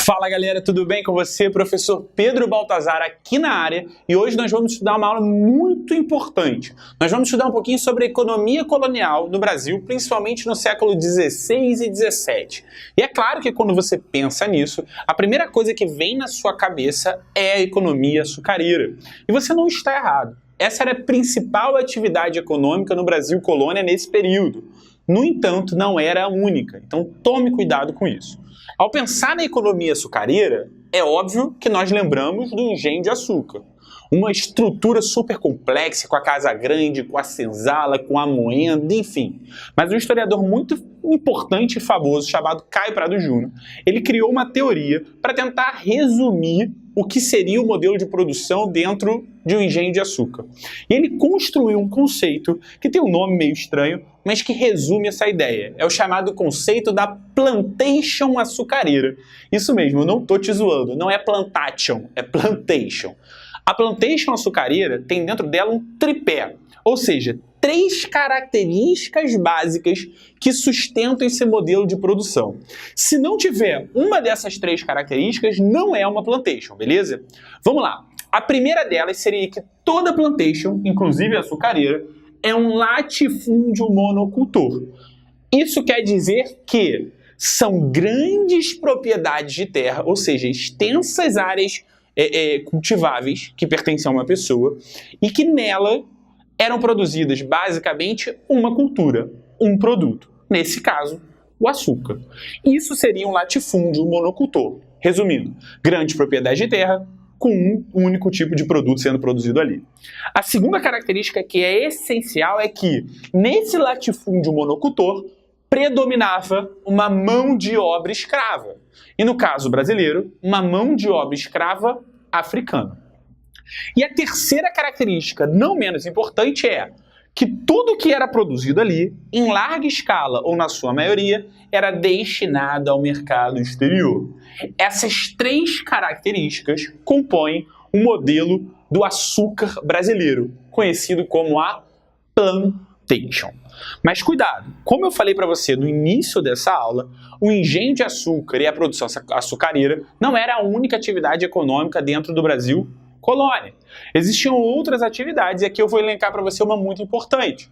Fala galera, tudo bem com você? Professor Pedro Baltazar aqui na área e hoje nós vamos estudar uma aula muito importante. Nós vamos estudar um pouquinho sobre a economia colonial no Brasil, principalmente no século XVI e XVII. E é claro que quando você pensa nisso, a primeira coisa que vem na sua cabeça é a economia açucareira. E você não está errado. Essa era a principal atividade econômica no Brasil colônia nesse período. No entanto, não era a única, então tome cuidado com isso. Ao pensar na economia açucareira, é óbvio que nós lembramos do engenho de açúcar. Uma estrutura super complexa, com a casa grande, com a senzala, com a moenda, enfim. Mas um historiador muito importante e famoso, chamado Caio Prado Júnior, ele criou uma teoria para tentar resumir o que seria o modelo de produção dentro de um engenho de açúcar. E ele construiu um conceito que tem um nome meio estranho, mas que resume essa ideia. É o chamado conceito da plantation açucareira. Isso mesmo, eu não estou te zoando, não é plantation, é plantation. A plantation açucareira tem dentro dela um tripé, ou seja, 3 características básicas que sustentam esse modelo de produção. Se não tiver uma dessas 3 características, não é uma plantation, beleza? Vamos lá. A primeira delas seria que toda plantation, inclusive a açucareira, é um latifúndio monocultor. Isso quer dizer que são grandes propriedades de terra, ou seja, extensas áreas cultiváveis que pertencem a uma pessoa e que nela eram produzidas basicamente uma cultura, um produto. Nesse caso, o açúcar. Isso seria um latifúndio monocultor. Resumindo, grande propriedade de terra com um único tipo de produto sendo produzido ali. A segunda característica que é essencial é que, nesse latifúndio monocultor, predominava uma mão de obra escrava. E no caso brasileiro, uma mão de obra escrava africana. E a terceira característica, não menos importante, é que tudo que era produzido ali, em larga escala ou na sua maioria, era destinado ao mercado exterior. Essas 3 características compõem o modelo do açúcar brasileiro, conhecido como a plantation. Mas cuidado, como eu falei para você no início dessa aula, o engenho de açúcar e a produção açucareira não era a única atividade econômica dentro do Brasil colônia. Existiam outras atividades e aqui eu vou elencar para você uma muito importante,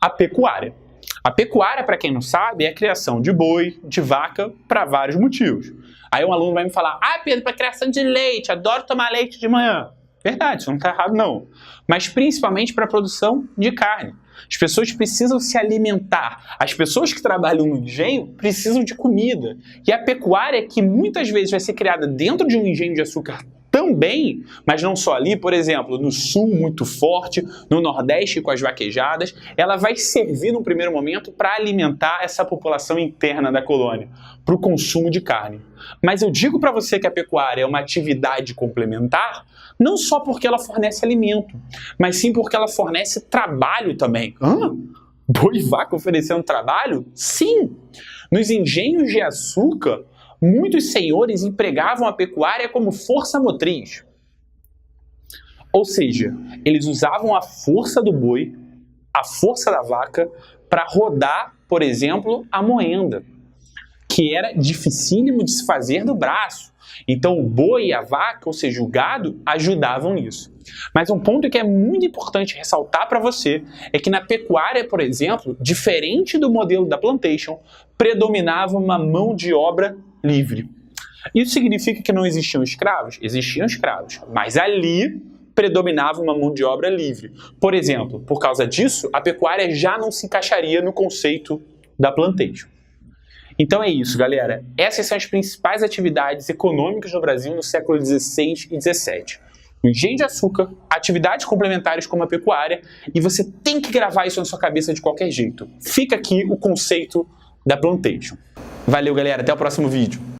a pecuária. A pecuária, para quem não sabe, é a criação de boi, de vaca, para vários motivos. Aí um aluno vai me falar, Pedro, para criação de leite, adoro tomar leite de manhã. Verdade, isso não está errado não. Mas principalmente para a produção de carne. As pessoas precisam se alimentar. As pessoas que trabalham no engenho precisam de comida. E a pecuária, que muitas vezes vai ser criada dentro de um engenho de açúcar também, mas não só ali, por exemplo, no sul muito forte, no nordeste com as vaquejadas, ela vai servir no primeiro momento para alimentar essa população interna da colônia, para o consumo de carne. Mas eu digo para você que a pecuária é uma atividade complementar, não só porque ela fornece alimento, mas sim porque ela fornece trabalho também. Boi e vaca oferecendo trabalho? Sim! Nos engenhos de açúcar, muitos senhores empregavam a pecuária como força motriz. Ou seja, eles usavam a força do boi, a força da vaca, para rodar, por exemplo, a moenda, que era dificílimo de se fazer do braço. Então o boi e a vaca, ou seja, o gado, ajudavam nisso. Mas um ponto que é muito importante ressaltar para você é que na pecuária, por exemplo, diferente do modelo da plantation, predominava uma mão de obra livre. Isso significa que não existiam escravos? Existiam escravos, mas ali predominava uma mão de obra livre. Por exemplo, por causa disso, a pecuária já não se encaixaria no conceito da plantation. Então é isso, galera. Essas são as principais atividades econômicas no Brasil no século XVI e XVII. O engenho de açúcar, atividades complementares como a pecuária, e você tem que gravar isso na sua cabeça de qualquer jeito. Fica aqui o conceito da plantation. Valeu, galera. Até o próximo vídeo.